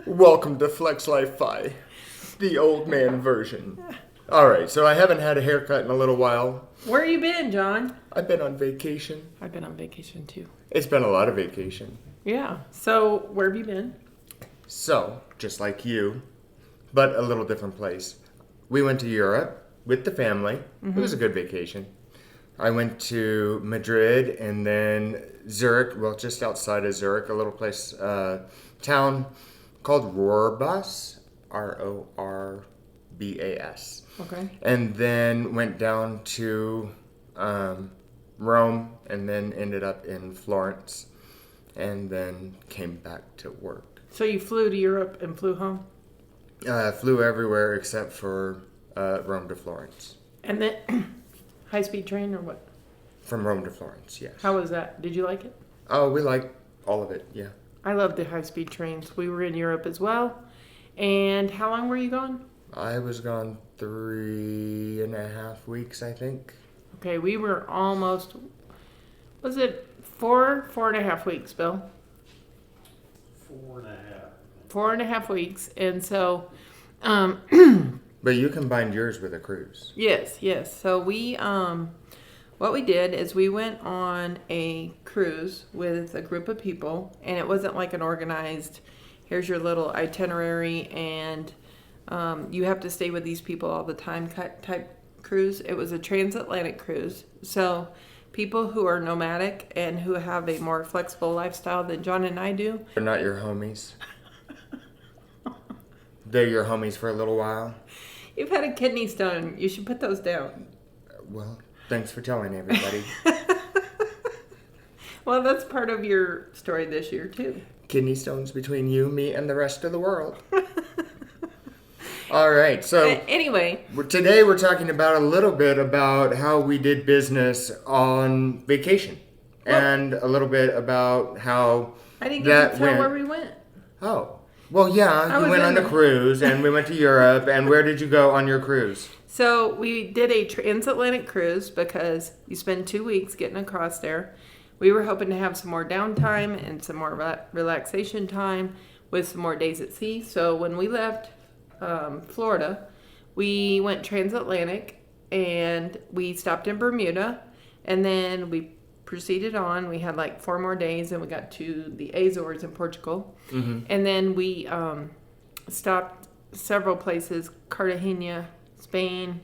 Welcome to Flex Life Fi, the old man version. Alright, so I haven't had a haircut in a little while. Where you been, John? I've been on vacation. I've been on vacation too. It's been a lot of vacation. Yeah. So, where have you been? So, just like you, but a little different place. We went to Europe with the family. It was a good vacation. I went to Madrid and then Zurich, well, just outside of Zurich, a little place, town called Rohrbas, Rorbas. Okay. And then went down to Rome and then ended up in Florence and then came back to work. So you flew to Europe and flew home? Flew everywhere except for Rome to Florence. And then high-speed train or what? From Rome to Florence, yes. How was that? Did you like it? Oh, we like all of it, yeah. I love the high-speed trains. We were in Europe as well. And how long were you gone? I was gone 3.5 weeks, I think. Okay, we were almost, was it 4.5 weeks, Bill? 4.5. 4.5 weeks. And so, But you combined yours with a cruise. yes. So we, what we did is we went on a cruise with a group of people, and it wasn't like an organized, here's your little itinerary, and you have to stay with these people all the time type cruise. It was a transatlantic cruise. So people who are nomadic and who have a more flexible lifestyle than John and I do. They're not your homies. They're your homies for a little while. You've had a kidney stone. You should put those down. Well, thanks for telling everybody. Well, that's part of your story this year, too. Kidney stones between you, me, and the rest of the world. All right, so Anyway, today we're talking about a little bit about how we did business on vacation. And a little bit about how I didn't that get to tell went. where we went. Oh. Well, yeah, you was went in on a the- cruise, and we went to Europe, and where did you go on your cruise? So we did a transatlantic cruise because you spend 2 weeks getting across there. We were hoping to have some more downtime and some more relaxation time with some more days at sea. So when we left Florida, we went transatlantic and we stopped in Bermuda, and then we proceeded on. We had like 4 more days and we got to the Azores in Portugal. And then we stopped several places, Cartagena, Spain,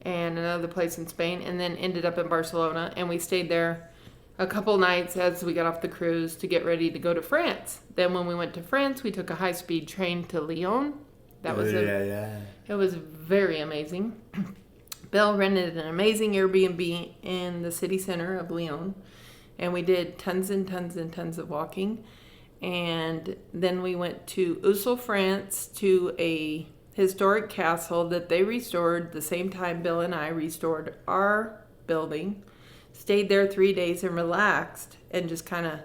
and another place in Spain, and then ended up in Barcelona. And we stayed there a couple nights as we got off the cruise to get ready to go to France. Then when we went to France, we took a high-speed train to Lyon. That was yeah. it was very amazing. Bill rented an amazing Airbnb in the city center of Lyon, and we did tons and tons and tons of walking. And then we went to Ussel, France, to a historic castle that they restored the same time Bill and I restored our building. Stayed there 3 days and relaxed and just kind of...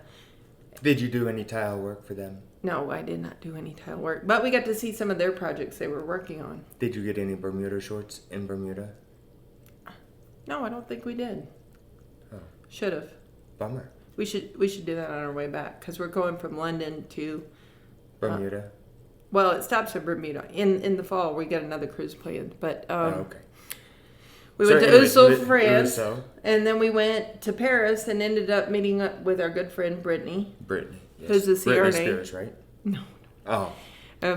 Did you do any tile work for them? No, I did not do any tile work. But we got to see some of their projects they were working on. Did you get any Bermuda shorts in Bermuda? No, I don't think we did. Oh. Should have. Bummer. We should do that on our way back because we're going from London to... Bermuda? Well, it stops at Bermuda. In the fall, we get another cruise planned. But Okay. we So went to anyways, Ussel, France, Ussel. and then we went to Paris and ended up meeting up with our good friend Brittany. Brittany. Yes. Who's the Britney CRNA? Spears, right? No. Oh.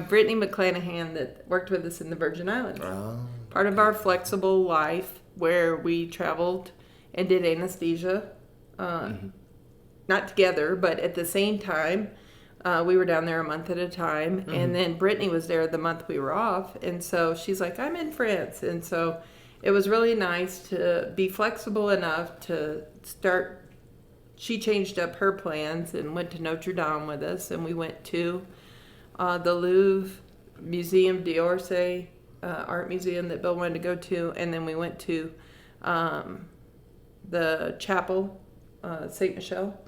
Brittany McClanahan that worked with us in the Virgin Islands. Oh. Part of our flexible life where we traveled and did anesthesia. Not together, but at the same time. We were down there a month at a time. And then Brittany was there the month we were off. And so she's like, I'm in France. And so it was really nice to be flexible enough to start. She changed up her plans and went to Notre Dame with us. And we went to the Louvre, Museum d'Orsay, art museum that Bill wanted to go to. And then we went to the chapel, St. Michel,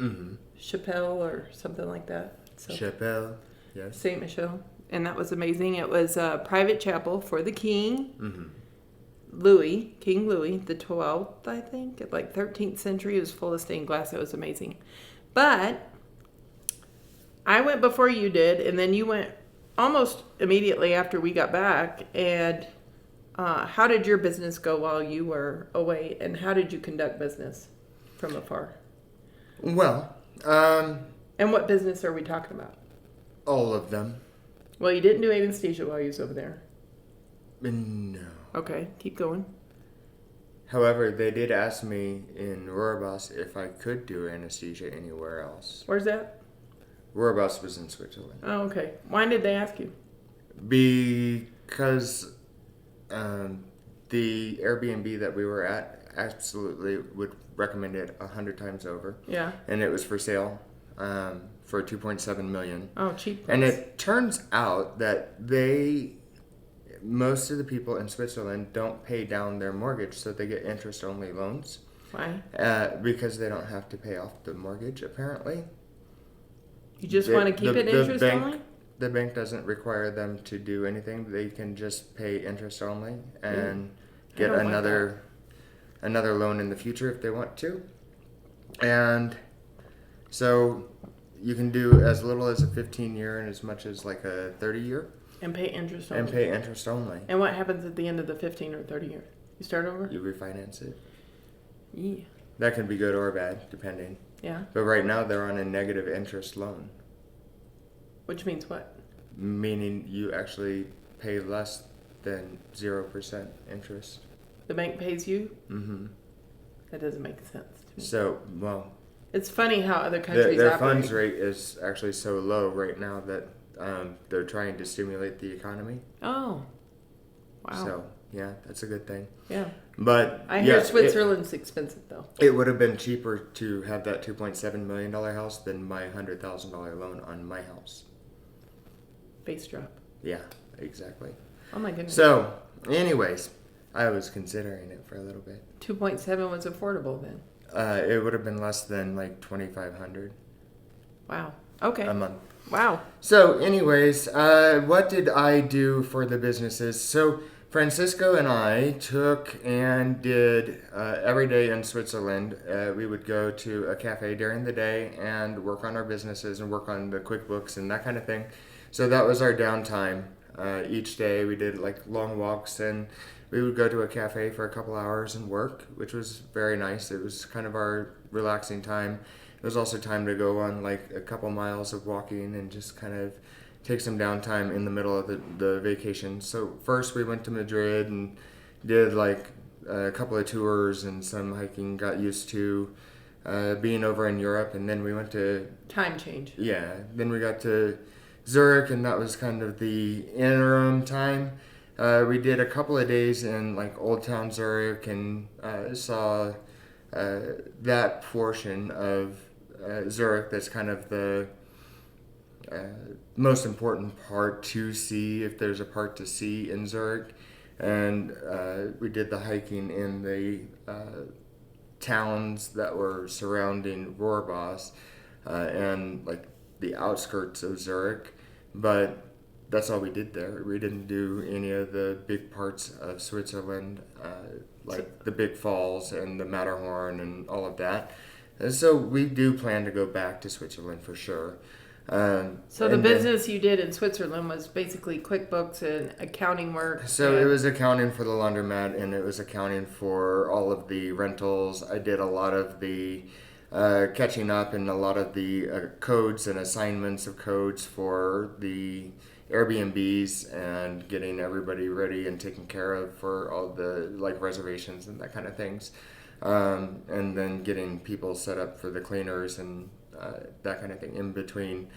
Chapelle or something like that. So, Chapelle, yes. St. Michel. And that was amazing. It was a private chapel for the king, King Louis the 12th, I think, like 13th century. It was full of stained glass. It was amazing. But I went before you did, and then you went almost immediately after we got back. And how did your business go while you were away? And how did you conduct business from afar? Well, And what business are we talking about? all of them. Well, you didn't do anesthesia while you was over there. No. Okay, keep going. However, they did ask me in Rohrbos if I could do anesthesia anywhere else. Where's that? Rohrbos was in Switzerland. Oh, okay. Why did they ask you? Because the Airbnb that we were at absolutely would recommend it 100 times over. Yeah. And it was for sale for $2.7 million. Oh, cheap. And price. it turns out that most of the people in Switzerland don't pay down their mortgage, so they get interest-only loans. Why? Because they don't have to pay off the mortgage, apparently. You just want to keep it interest bank, only? The bank doesn't require them to do anything. They can just pay interest only and get don't like another loan in the future if they want to. And so you can do as little as a 15-year and as much as like a 30-year. And pay interest only. And pay interest only. And what happens at the end of the 15 or 30 years? You start over? You refinance it. Yeah. That can be good or bad, depending. Yeah. But right now they're on a negative interest loan, Which means what? meaning you actually pay less than 0% interest. The bank pays you? Mm-hmm. That doesn't make sense to me. So, well, It's funny how other countries their operate. funds rate is actually so low right now that they're trying to stimulate the economy. Oh. Wow. So, yeah, that's a good thing. Yeah. But I hear yeah, Switzerland's expensive though. It would have been cheaper to have that $2.7 million house than my $100,000 loan on my house. Base drop. Yeah, exactly. Oh my goodness. So, anyways, I was considering it for a little bit. 2.7 was affordable then. It would have been less than like $2,500 Wow. Okay. a month. Wow. So, anyways, what did I do for the businesses? So, Francisco and I took and did every day in Switzerland. We would go to a cafe during the day and work on our businesses and work on the QuickBooks and that kind of thing. So that was our downtime. Each day we did like long walks and we would go to a cafe for a couple hours and work, which was very nice. It was kind of our relaxing time. It was also time to go on like a couple miles of walking and just kind of take some downtime in the middle of the vacation. So first we went to Madrid and did like a couple of tours and some hiking, got used to being over in Europe, and then we went to Time change. then we got to Zurich, and that was kind of the interim time. We did a couple of days in like Old Town Zurich and saw that portion of Zurich that's kind of the most important part to see, if there's a part to see in Zurich. And we did the hiking in the towns that were surrounding Rohrbos and like the outskirts of Zurich. But that's all we did there. We didn't do any of the big parts of Switzerland, like the big falls and the Matterhorn and all of that. And so we do plan to go back to Switzerland for sure. So the business you did in Switzerland was basically QuickBooks and accounting work. So it was accounting for the laundromat, and it was accounting for all of the rentals. I did a lot of the catching up and a lot of the codes and assignments of codes for the Airbnbs and getting everybody ready and taken care of for all the like reservations and that kind of things. And then getting people set up for the cleaners and that kind of thing in between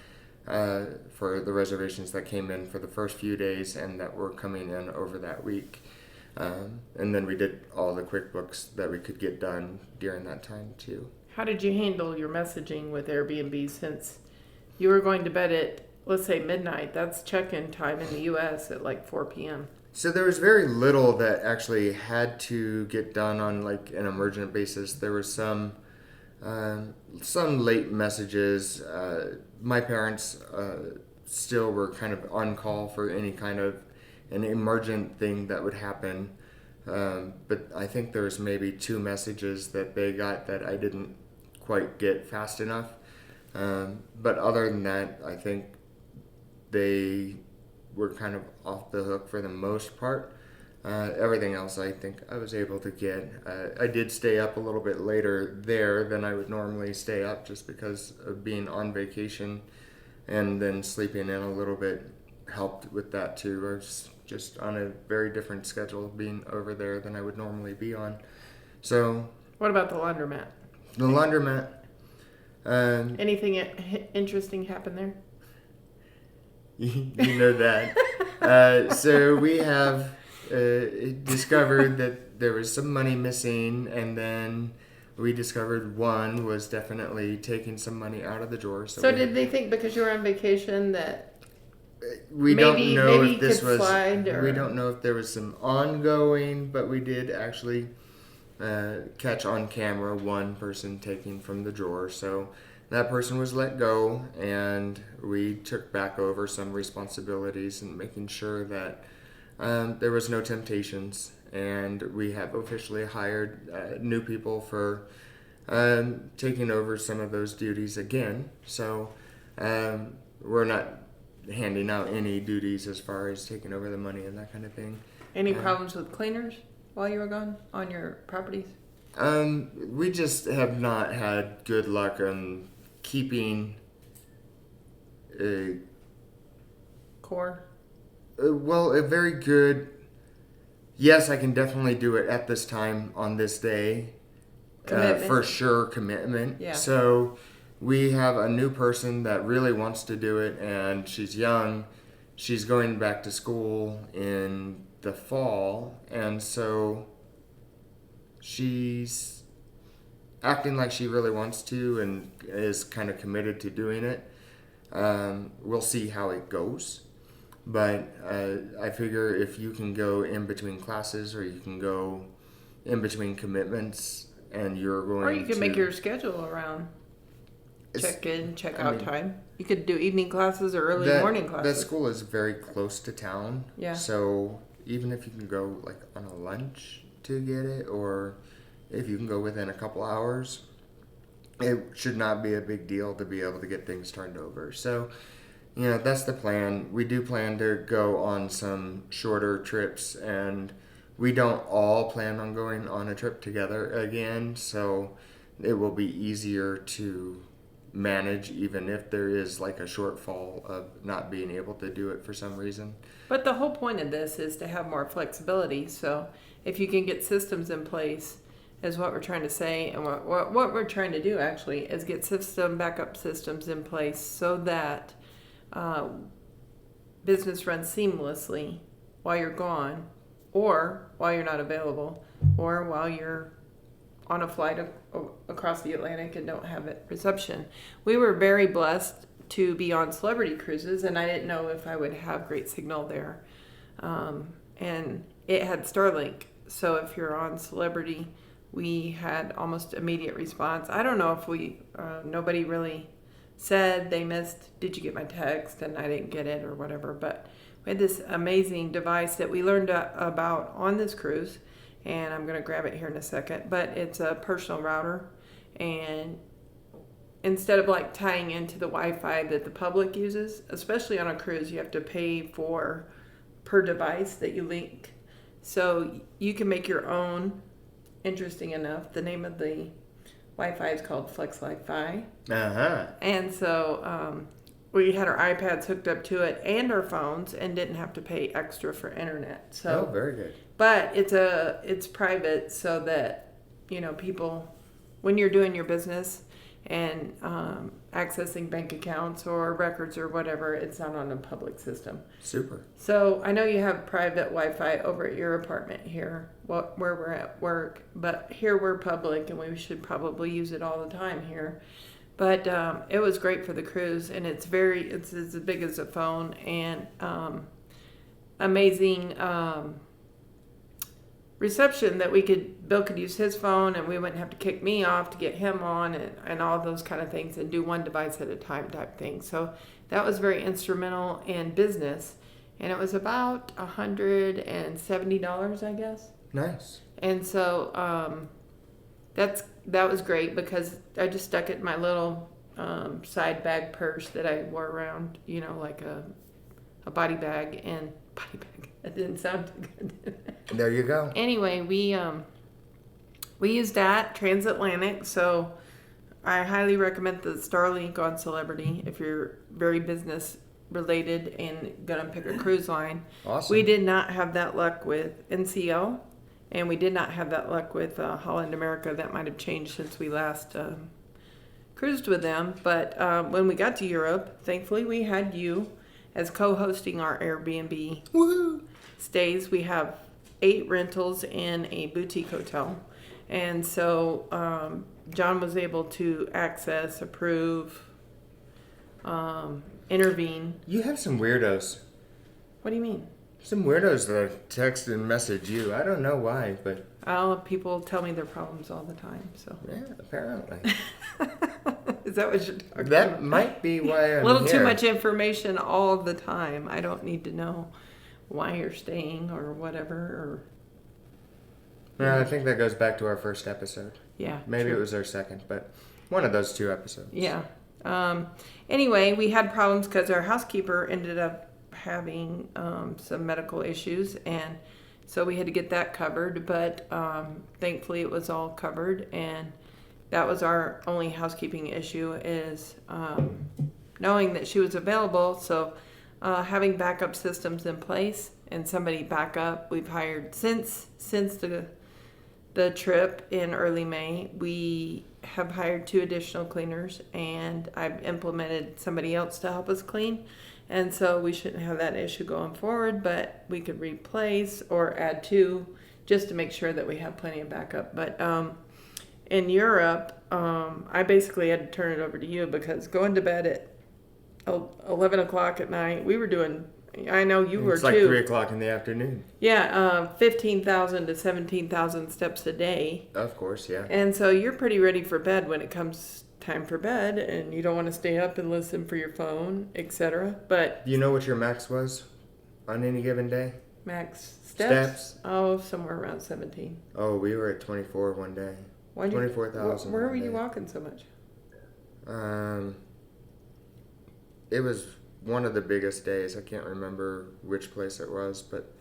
for the reservations that came in for the first few days and that were coming in over that week. And then we did all the QuickBooks that we could get done during that time too. How did you handle your messaging with Airbnb since you were going to bed at, let's say, midnight? That's check-in time in the U.S. at like 4 p.m. So there was very little that actually had to get done on like an emergent basis. There was some late messages. My parents still were kind of on call for any kind of an emergent thing that would happen. But I think there was maybe 2 messages that they got that I didn't quite get fast enough. But other than that, I think they were kind of off the hook for the most part. Everything else I think I was able to get. I did stay up a little bit later there than I would normally stay up just because of being on vacation, and then sleeping in a little bit helped with that too. I was just on a very different schedule being over there than I would normally be on. So What about the laundromat? the laundromat, Anything interesting happen there? you know that. So we have discovered that there was some money missing, and then we discovered one was definitely taking some money out of the drawer. So did they think because you were on vacation that we maybe- don't know maybe if this could was. slide, or- We don't know if there was some ongoing, but we did actually catch on camera one person taking from the drawer. So that person was let go, and we took back over some responsibilities and making sure that there was no temptations. And we have officially hired new people for taking over some of those duties again. So we're not handing out any duties as far as taking over the money and that kind of thing. any problems with cleaners while you were gone on your properties? We just have not had good luck on keeping a Core? a very good. Yes, I can definitely do it at this time on this day. Commitment. For sure, commitment. Yeah. So we have a new person that really wants to do it, and she's young. She's going back to school in the fall, and so she's acting like she really wants to and is kind of committed to doing it. We'll see how it goes. But I figure if you can go in between classes, or you can go in between commitments, and you're going Or you could to make your schedule around It's- check in, check I out mean- time. You could do evening classes or early that, morning that classes. school is very close to town. Yeah. So even if you can go like on a lunch to get it, or if you can go within a couple hours, it should not be a big deal to be able to get things turned over. So, that's the plan. We do plan to go on some shorter trips, and we don't all plan on going on a trip together again. So it will be easier to manage, even if there is like a shortfall of not being able to do it for some reason. But the whole point of this is to have more flexibility. So if you can get systems in place, is what we're trying to say, and what we're trying to do actually is get backup systems in place so that business runs seamlessly while you're gone, or while you're not available, or while you're on a flight across the Atlantic and don't have it reception. We were very blessed to be on Celebrity Cruises, and I didn't know if I would have great signal there. And it had Starlink, so if you're on Celebrity, we had almost immediate response. I don't know if nobody really said they missed, did you get my text, and I didn't get it or whatever, but we had this amazing device that we learned about on this cruise, and I'm going to grab it here in a second, but it's a personal router, and instead of like tying into the Wi-Fi that the public uses, especially on a cruise, you have to pay per device that you link. So you can make your own. Interesting enough, the name of the Wi-Fi is called Flex Wi-Fi. And so we had our iPads hooked up to it and our phones, and didn't have to pay extra for internet. So, very good. but it's private, so that people, when you're doing your business and accessing bank accounts or records or whatever, it's not on a public system. Super. So I know you have private Wi-Fi over at your apartment here, where we're at work, but here we're public, and we should probably use it all the time here. But it was great for the cruise, and it's as big as a phone, and amazing reception that Bill could use his phone, and we wouldn't have to kick me off to get him on, and all those kind of things, and do one device at a time type thing. So that was very instrumental in business, and it was about $170, I guess. Nice. And so that was great, because I just stuck it in my little side bag purse that I wore around, like a body bag and body bag. That didn't sound too good. There you go. Anyway, we used that transatlantic, so I highly recommend the Starlink on Celebrity if you're very business related and gonna pick a cruise line. Awesome. We did not have that luck with NCL, and we did not have that luck with Holland America. That might have changed since we last cruised with them. But when we got to Europe, thankfully we had you as co-hosting our Airbnb Woohoo! stays. We have 8 rentals in a boutique hotel. And so John was able to access, approve, intervene. You have some weirdos. What do you mean? Some weirdos that text and message you. I don't know why, but People tell me their problems all the time. So yeah, apparently. is that what you're talking about? That might be why I'm A little here. too much information all the time. I don't need to know why you're staying or whatever. Or No, I think that goes back to our first episode. yeah, Maybe true. it was our second, but one of those 2 episodes. Yeah. Anyway, we had problems because our housekeeper ended up having some medical issues, and so we had to get that covered. But thankfully, it was all covered, and that was our only housekeeping issue is knowing that she was available. So having backup systems in place and somebody back up. We've hired since the trip in early May. We have hired 2 additional cleaners, and I've implemented somebody else to help us clean. And so we shouldn't have that issue going forward, but we could replace or add 2 just to make sure that we have plenty of backup. But in Europe, I basically had to turn it over to you because going to bed at 11 o'clock at night, we were doing, I know you were It's too. like 3 o'clock in the afternoon. Yeah, 15,000 to 17,000 steps a day. Of course, yeah. And so you're pretty ready for bed when it comes time for bed, and you don't want to stay up and listen for your phone, etc. But Do you know what your max was on any given day? max steps? Steps? Oh, somewhere around 17. Oh, we were at 24 one day. Why'd you- 24,000 Where one were you day. walking so much? It was one of the biggest days. I can't remember which place it was, but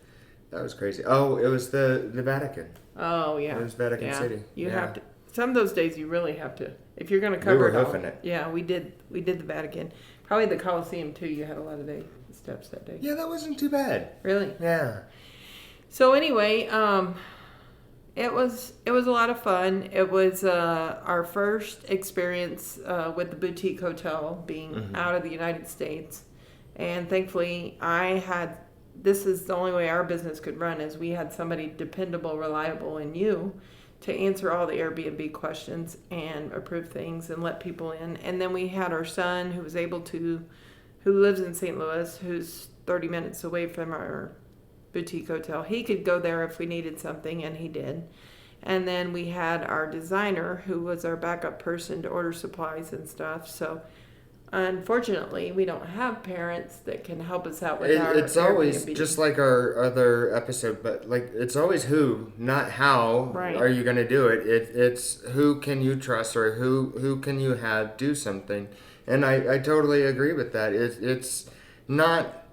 that was crazy. Oh, it was the Vatican. Oh, yeah. It was Vatican yeah. City. You Yeah. have to. Some of those days you really have to. If you're going to We cover were it all. hoofing it. Yeah, we did the Vatican. Probably the Colosseum too. You had a lot of steps that day. Yeah, that wasn't too bad. Really? Yeah. So anyway, it was a lot of fun. It was our first experience with the boutique hotel being out of the United States, and thankfully this is the only way our business could run is we had somebody dependable, reliable in you to answer all the Airbnb questions and approve things and let people in. And then we had our son who lives in St. Louis, who's 30 minutes away from our boutique hotel. He could go there if we needed something, and he did. And then we had our designer who was our backup person to order supplies and stuff. So unfortunately, we don't have parents that can help us out with our It's always Airbnb. just like our other episode, but like it's always who, not how Right. are you going to do it. It's who can you trust or who can you have do something. And I totally agree with that. It's not,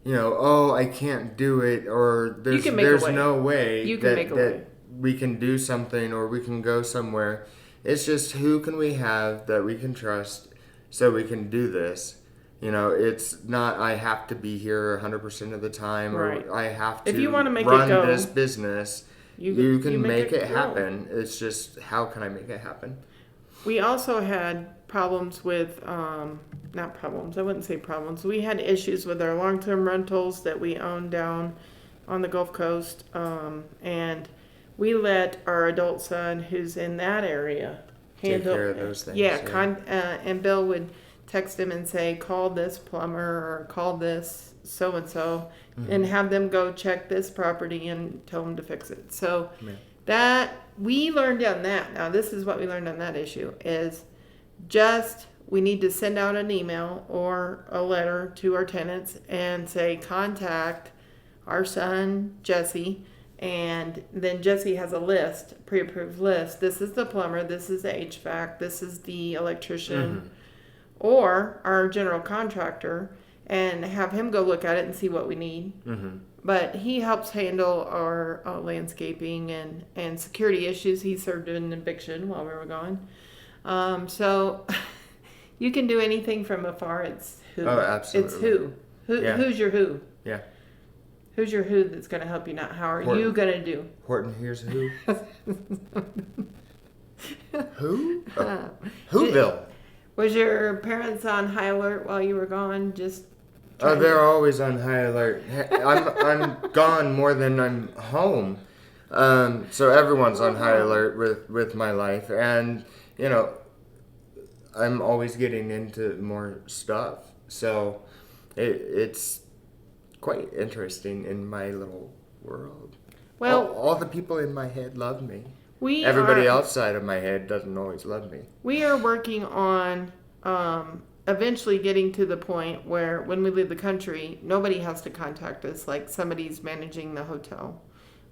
oh, I can't do it or there's can make a way. no way You can make a way. we can do something or we can go somewhere. It's just who can we have that we can trust so we can do this. It's not I have to be here 100% of the time Right. or I have to If you wanna make it run go, this business. you can make it go. happen. It's just how can I make it happen? We also had problems with, not problems, I wouldn't say problems. We had issues with our long-term rentals that we own down on the Gulf Coast. And we let our adult son, who's in that area, Take care of those things, Yeah, yeah. and Bill would text him and say, call this plumber or call this so-and-so and have them go check this property and tell them to fix it. So Yeah. that we learned on that. Now, this is what we learned on that issue is just we need to send out an email or a letter to our tenants and say contact our son Jesse And then Jesse has a list, pre-approved list. This is the plumber, this is the HVAC, this is the electrician, or our general contractor, and have him go look at it and see what we need. But he helps handle our landscaping and security issues. He served an eviction while we were gone. So you can do anything from afar. It's who. Oh, absolutely. It's who. Yeah. Who's your who? Yeah. Who's your who that's going to help you, not how are Horton. you going to do? Horton, here's who. Who? Oh. Whoville. Was your parents on high alert while you were gone? Just Oh, they're always on high alert. I'm gone more than I'm home. So everyone's on high alert with my life. And, you know, I'm always getting into more stuff. So it's quite interesting in my little world. Well, all the people in my head love me. we Everybody are, outside of my head doesn't always love me. We are working on eventually getting to the point where when we leave the country, nobody has to contact us. Like somebody's managing the hotel,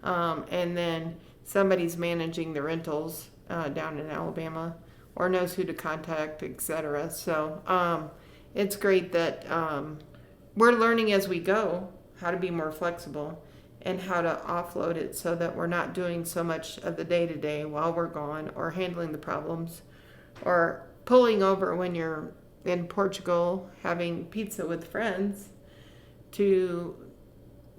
and then somebody's managing the rentals down in Alabama, or knows who to contact, etc. So it's great that we're learning as we go how to be more flexible and how to offload it so that we're not doing so much of the day-to-day while we're gone, or handling the problems, or pulling over when you're in Portugal having pizza with friends to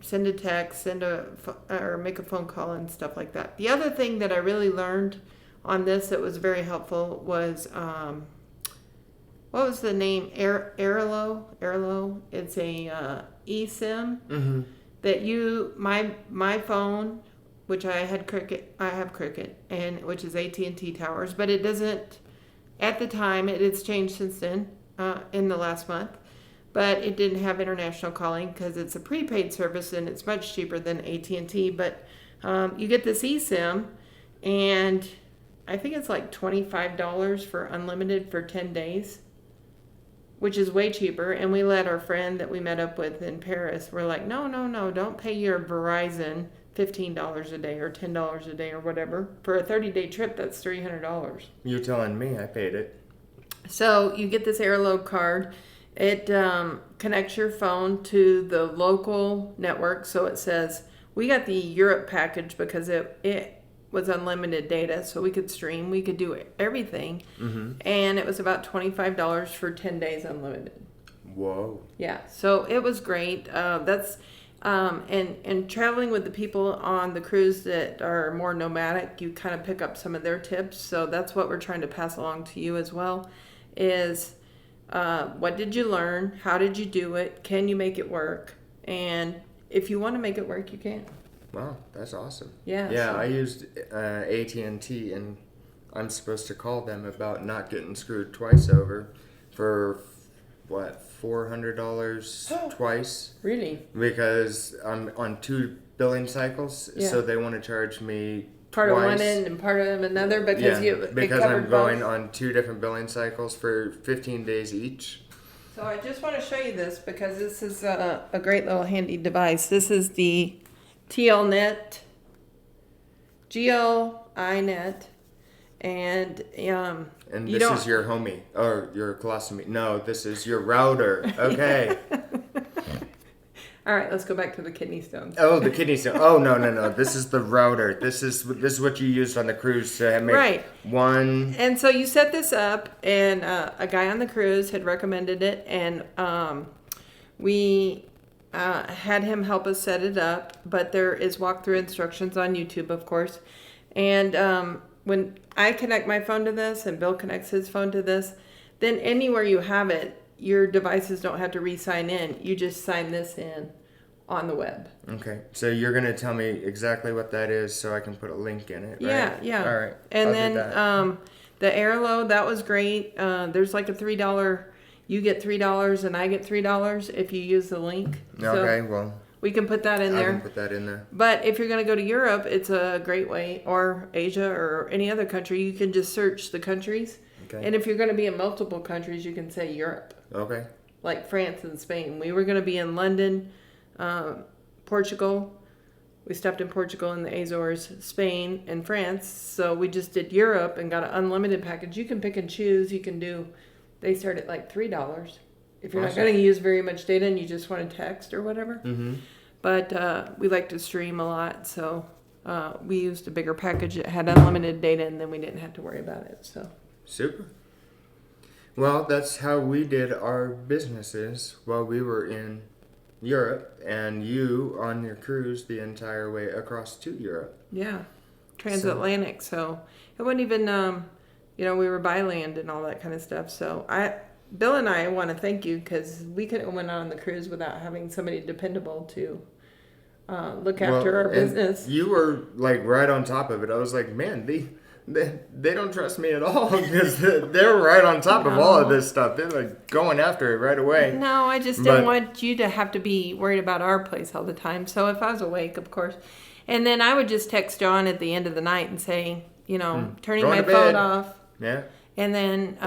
send a text, or make a phone call and stuff like that. The other thing that I really learned on this that was very helpful was what was the name? Airlo. It's a eSIM that my phone, which I have Cricket, and which is AT&T towers, but it doesn't. At the time, it's changed since then, in the last month, but it didn't have international calling because it's a prepaid service and it's much cheaper than AT&T. But you get this eSIM, and I think it's like $25 for unlimited for 10 days, which is way cheaper. And we let our friend that we met up with in Paris, we're like, no, don't pay your Verizon $15 a day or $10 a day or whatever. For a 30-day trip, that's $300. You're telling me I paid it. So you get this Airload card. It connects your phone to the local network. So it says, we got the Europe package because it was unlimited data, so we could stream, we could do everything. And it was about $25 for 10 days unlimited. Whoa. Yeah, so it was great. And traveling with the people on the cruise that are more nomadic, you kind of pick up some of their tips. So that's what we're trying to pass along to you as well, is what did you learn? How did you do it? Can you make it work? And if you want to make it work, you can. Wow, that's awesome. Yeah. Yeah, so- I used AT&T, and I'm supposed to call them about not getting screwed twice over for, what, $400 twice? Really? Because I'm on 2 billing cycles, Yeah. so they want to charge me Part twice. of one end and part of another because it because covered I'm going both. on 2 different billing cycles for 15 days each. So I just want to show you this because this is a great little handy device. This is the TLNet, GLINet, and And you this don't- is your homie, or your colostomy. No, this is your router. Okay. All right, let's go back to the kidney stones. Oh, the kidney stone. Oh, no. This is the router. This is what you used on the cruise to make Right. one. And so you set this up, and a guy on the cruise had recommended it, and we had him help us set it up. But there is walkthrough instructions on YouTube, of course. And when I connect my phone to this, and Bill connects his phone to this, then anywhere you have it, your devices don't have to re-sign in. You just sign this in on the web. Okay, so you're gonna tell me exactly what that is, so I can put a link in it, right? Yeah. All right. And I'll then do that. the Airload, that was great. There's like a $3. You get $3 and I get $3 if you use the link. Okay, So well, we can put that in I there. can put that in there. But if you're going to go to Europe, it's a great way, or Asia or any other country, you can just search the countries. Okay. And if you're going to be in multiple countries, you can say Europe, Okay. like France and Spain. We were going to be in London, Portugal, we stopped in Portugal and the Azores, Spain, and France. So we just did Europe and got an unlimited package. You can pick and choose. You can do. They start at like $3 if you're not Awesome. going to use very much data and you just want to text or whatever. Mm-hmm. But we like to stream a lot, so we used a bigger package that had unlimited data, and then we didn't have to worry about it. So Super. Well, that's how we did our businesses while we were in Europe, and you on your cruise the entire way across to Europe. yeah, transatlantic. So it wasn't even, we were by land and all that kind of stuff. So Bill and I want to thank you because we couldn't have went on the cruise without having somebody dependable to look after our and business. You were like right on top of it. I was like, man, they don't trust me at all because they're right on top of all of this stuff. They're like going after it right away. No, I just didn't want you to have to be worried about our place all the time. So if I was awake, of course. And then I would just text John at the end of the night and say, turning Going my to phone bed. off. Yeah. And then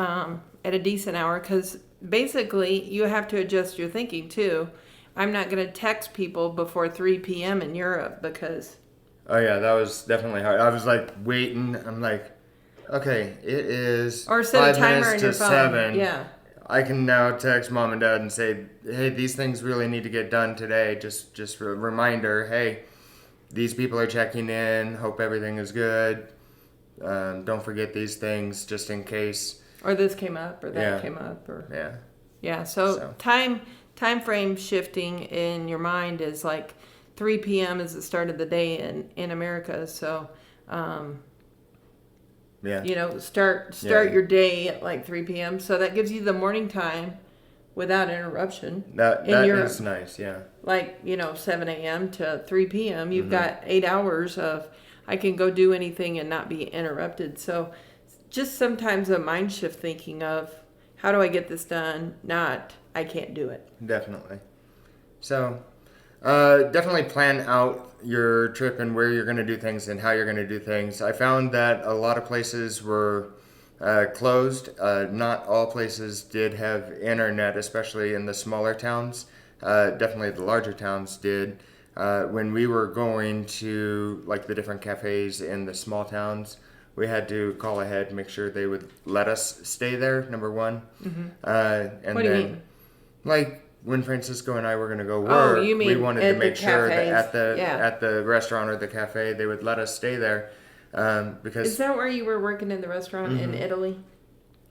at a decent hour, because basically you have to adjust your thinking too. I'm not going to text people before 3 p.m. in Europe because... Oh yeah, that was definitely hard. I was like waiting. I'm like, okay, it is Or set 5 a timer minutes on to your phone. 7. Yeah. I can now text mom and dad and say, hey, these things really need to get done today. Just a reminder, hey, these people are checking in. Hope everything is good. Don't forget these things just in case. Or this came up or that Yeah. came up. Or Yeah. So time frame shifting in your mind is like 3 p.m. is the start of the day in America. So, start your day at like 3 p.m. So that gives you the morning time without interruption. That is nice, yeah. Like, 7 a.m. to 3 p.m. You've got 8 hours of I can go do anything and not be interrupted. So just sometimes a mind shift thinking of how do I get this done? Not I can't do it. Definitely. So, definitely plan out your trip and where you're going to do things and how you're going to do things. I found that a lot of places were closed. Not all places did have internet, especially in the smaller towns. Definitely the larger towns did. When we were going to like the different cafes in the small towns, we had to call ahead and make sure they would let us stay there, number one. Mm-hmm. And What do you mean? Like when Francisco and I were going to go work, you mean we wanted at to make the sure that cafes. at the restaurant or the cafe they would let us stay there because Is that where you were working in the restaurant in Italy?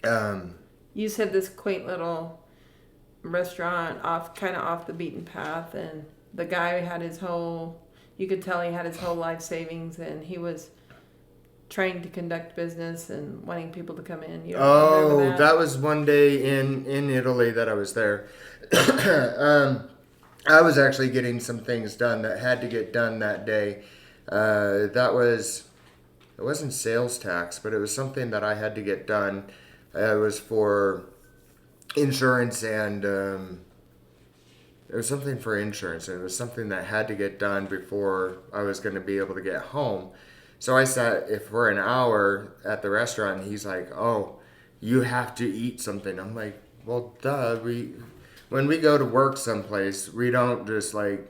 You said this quaint little restaurant kind of off the beaten path, and the guy had you could tell he had his whole life savings, and he was trying to conduct business and wanting people to come in. You don't remember that was one day in Italy that I was there. I was actually getting some things done that had to get done that day. It wasn't sales tax, but it was something that I had to get done. It was for insurance and it was something for insurance, and it was something that had to get done before I was going to be able to get home. So I sat for an hour at the restaurant, and he's like, "Oh, you have to eat something." I'm like, "Well, duh. When we go to work someplace, we don't just like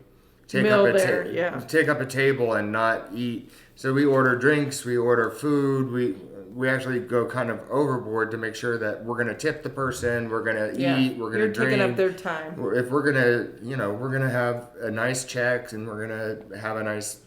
take up a table and not eat. So we order drinks, we order food, we actually go kind of overboard to make sure that we're gonna tip the person, we're gonna eat, we're gonna drink. You're taking up their time. If we're gonna have a nice check and we're gonna have a nice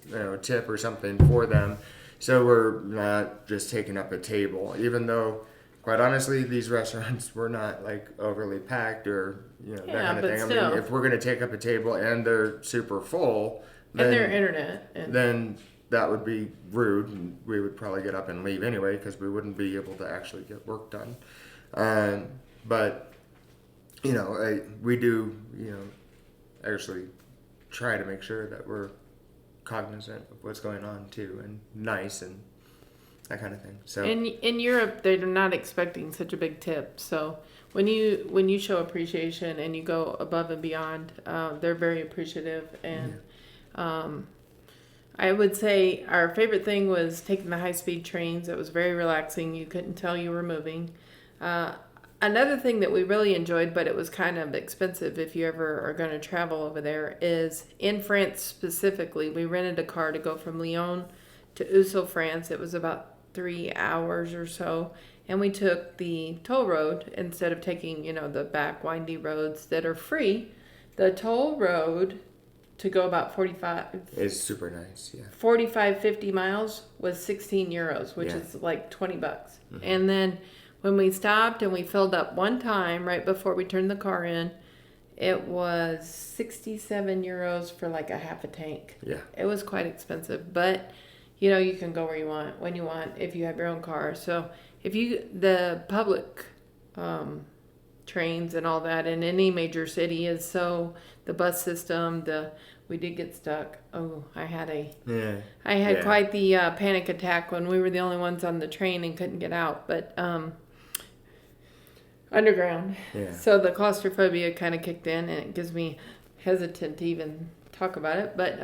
tip or something for them. So we're not just taking up a table, even though, quite honestly, these restaurants were not like overly packed or that kind of thing. Still. I mean, if we're gonna take up a table and they're super full, then, and their internet, then that would be rude, and we would probably get up and leave anyway because we wouldn't be able to actually get work done. But we do actually try to make sure that we're cognizant of what's going on too, and nice and that kind of thing. So in Europe, they're not expecting such a big tip. So when you show appreciation and you go above and beyond, they're very appreciative. And I would say our favorite thing was taking the high-speed trains. It was very relaxing. You couldn't tell you were moving. I Another thing that we really enjoyed, but it was kind of expensive if you ever are going to travel over there, is in France specifically. We rented a car to go from Lyon to Ussel, France. It was about 3 hours or so. And we took the toll road instead of taking, the back windy roads that are free. The toll road to go about 45 It's super nice, yeah. 45 50 miles was 16 euros, which Yeah. is like $20. And then when we stopped and we filled up one time right before we turned the car in, it was 67 euros for like a half a tank. Yeah. It was quite expensive, but you can go where you want, when you want, if you have your own car. So the public trains and all that in any major city is the bus system, we did get stuck. Oh, I had Yeah. quite the panic attack when we were the only ones on the train and couldn't get out, but underground. Yeah. So the claustrophobia kind of kicked in, and it gives me hesitant to even talk about it. But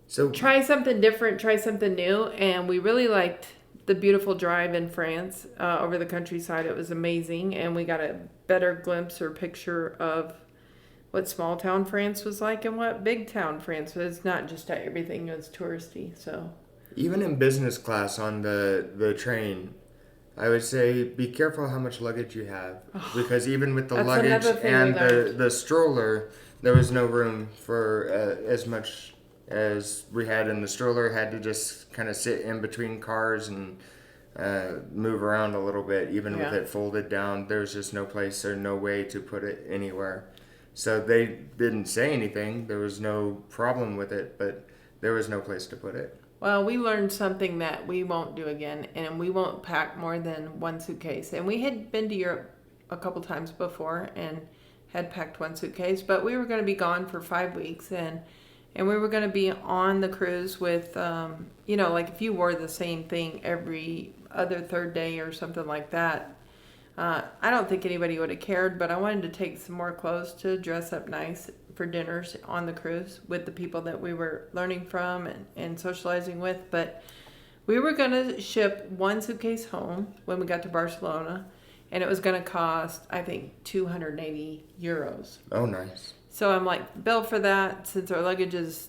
So try something different, try something new, and we really liked the beautiful drive in France over the countryside. It was amazing, and we got a better glimpse or picture of what small town France was like and what big town France was. Not just everything was touristy. So even in business class on the train, I would say be careful how much luggage you have, because even with the That's luggage another thing and we learned. the stroller, there was no room for as much as we had in the stroller. Had to just kind of sit in between cars and move around a little bit. Even with Yeah. it folded down, there was just no place or no way to put it anywhere. So they didn't say anything. There was no problem with it, but there was no place to put it. Well, we learned something that we won't do again, and we won't pack more than one suitcase. And we had been to Europe a couple times before and had packed one suitcase, but we were going to be gone for 5 weeks, and we were going to be on the cruise with, like if you wore the same thing every other third day or something like that, I don't think anybody would have cared, but I wanted to take some more clothes to dress up nice for dinners on the cruise with the people that we were learning from and socializing with. But we were going to ship one suitcase home when we got to Barcelona, and it was going to cost, I think, 280 euros. Oh, nice. So I'm like, bill for that, since our luggage is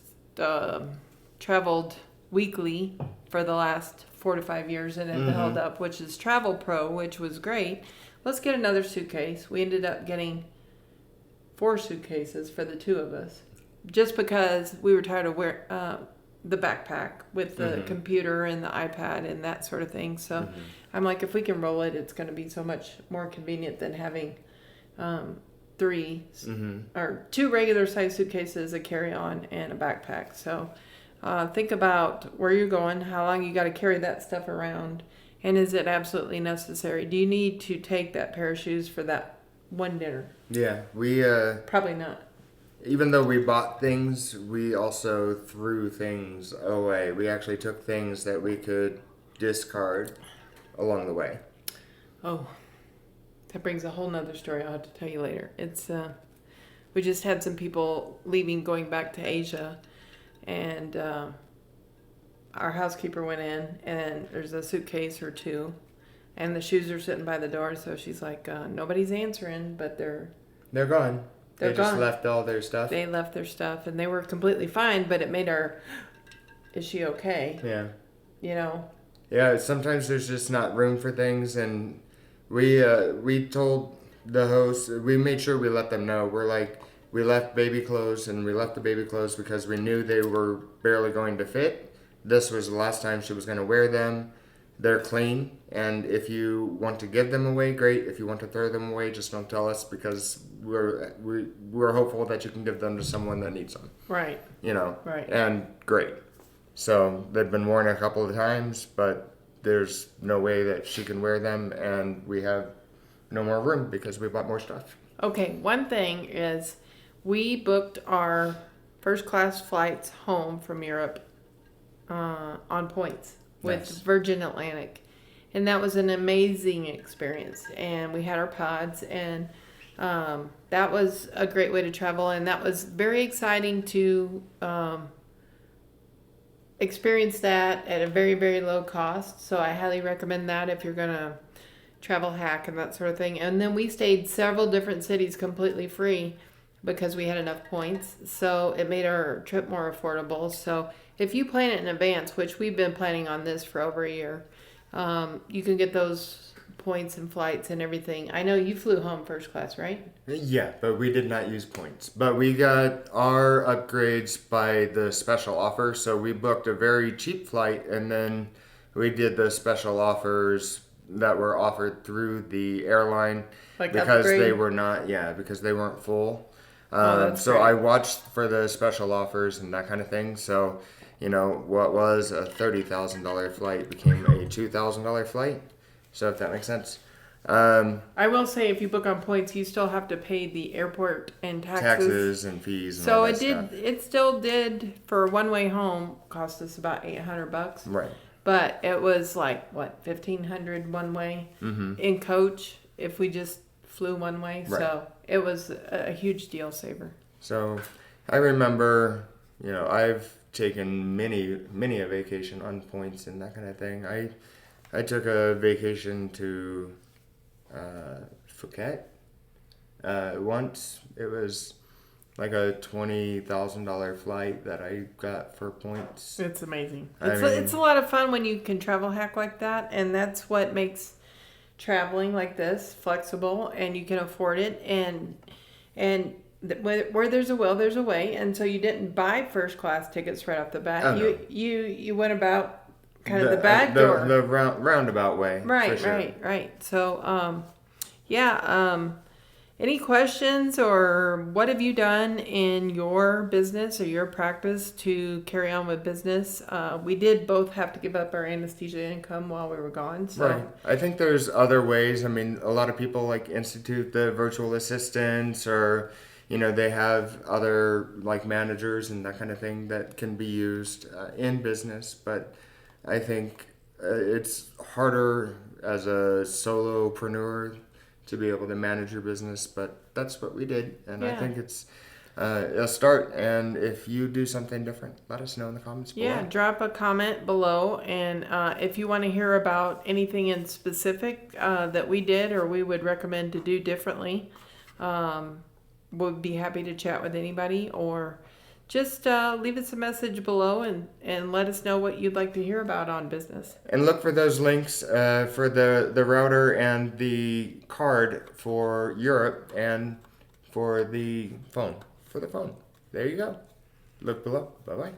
traveled weekly for the last 4 to 5 years and it held up, which is Travel Pro, which was great. Let's get another suitcase. We ended up getting 4 suitcases for the 2 of us, just because we were tired of wearing the backpack with the computer and the iPad and that sort of thing. So I'm like, if we can roll it, it's going to be so much more convenient than having 3 or 2 regular size suitcases, a carry-on, and a backpack. So think about where you're going, how long you got to carry that stuff around, and is it absolutely necessary? Do you need to take that pair of shoes for that one dinner? Yeah, we Probably not. even though we bought things, we also threw things away. We actually took things that we could discard along the way. Oh, that brings a whole nother story I'll have to tell you later. It's we just had some people leaving, going back to Asia, and our housekeeper went in, and there's a suitcase or 2, and the shoes are sitting by the door. So she's like, nobody's answering, but They're gone. They're They just gone. left all their stuff. they left their stuff, and they were completely fine. But it made her, is she okay? Yeah. Yeah, Sometimes there's just not room for things, and we told the host. We made sure we let them know. We're like, we left baby clothes, and we left the baby clothes because we knew they were barely going to fit. This was the last time she was going to wear them. They're clean, and if you want to give them away, great. If you want to throw them away, just don't tell us, because we're hopeful that you can give them to someone that needs them. right. Right. And great. So they've been worn a couple of times, but there's no way that she can wear them, and we have no more room because we bought more stuff. Okay, one thing is we booked our first class flights home from Europe on points with Nice. Virgin Atlantic. And that was an amazing experience. And we had our pods, and that was a great way to travel. And that was very exciting to experience that at a very, very low cost. So I highly recommend that if you're going to travel hack and that sort of thing. And then we stayed several different cities completely free because we had enough points. So it made our trip more affordable. So if you plan it in advance, which we've been planning on this for over a year, you can get those points and flights and everything. I know you flew home first class, right? Yeah, but we did not use points. But we got our upgrades by the special offer, so we booked a very cheap flight, and then we did the special offers that were offered through the airline Like because upgrade? they were not, yeah, because they weren't full. That's So great. I watched for the special offers and that kind of thing. So, you know, what was a $30,000 flight became a $2,000 flight. So if that makes sense. I will say if you book on points, you still have to pay the airport and Taxes and fees and So all it that did. stuff. It still did for one way home cost us about $800, Right. but it was like what 1,500 one way in coach if we just flew one way. Right. So it was a huge deal saver. So I remember, you know, I've taken many a vacation on points and that kind of thing. I took a vacation to Phuket once. It was like a $20,000 flight that I got for points. It's amazing. I It's mean- a lot of fun when you can travel hack like that, and that's what makes traveling like this flexible, and you can afford it. Where there's a will, there's a way. And so you didn't buy first class tickets right off the bat. Oh, no. You went about kind of the back door. the roundabout way. Right, for sure. right. So, any questions or what have you done in your business or your practice to carry on with business? We did both have to give up our anesthesia income while we were gone. So, Right. I think there's other ways. I mean, a lot of people like institute the virtual assistants, or you know, they have other like managers and that kind of thing that can be used in business. But I think it's harder as a solopreneur to be able to manage your business. But that's what we did, and I Yeah. think it's a start. And if you do something different, let us know in the comments below. yeah, drop a comment below. And if you want to hear about anything in specific that we did or we would recommend to do differently, we'll be happy to chat with anybody, or just leave us a message below and let us know what you'd like to hear about on business. And look for those links for the router and the card for Europe and for the phone. There you go. Look below. Bye-bye.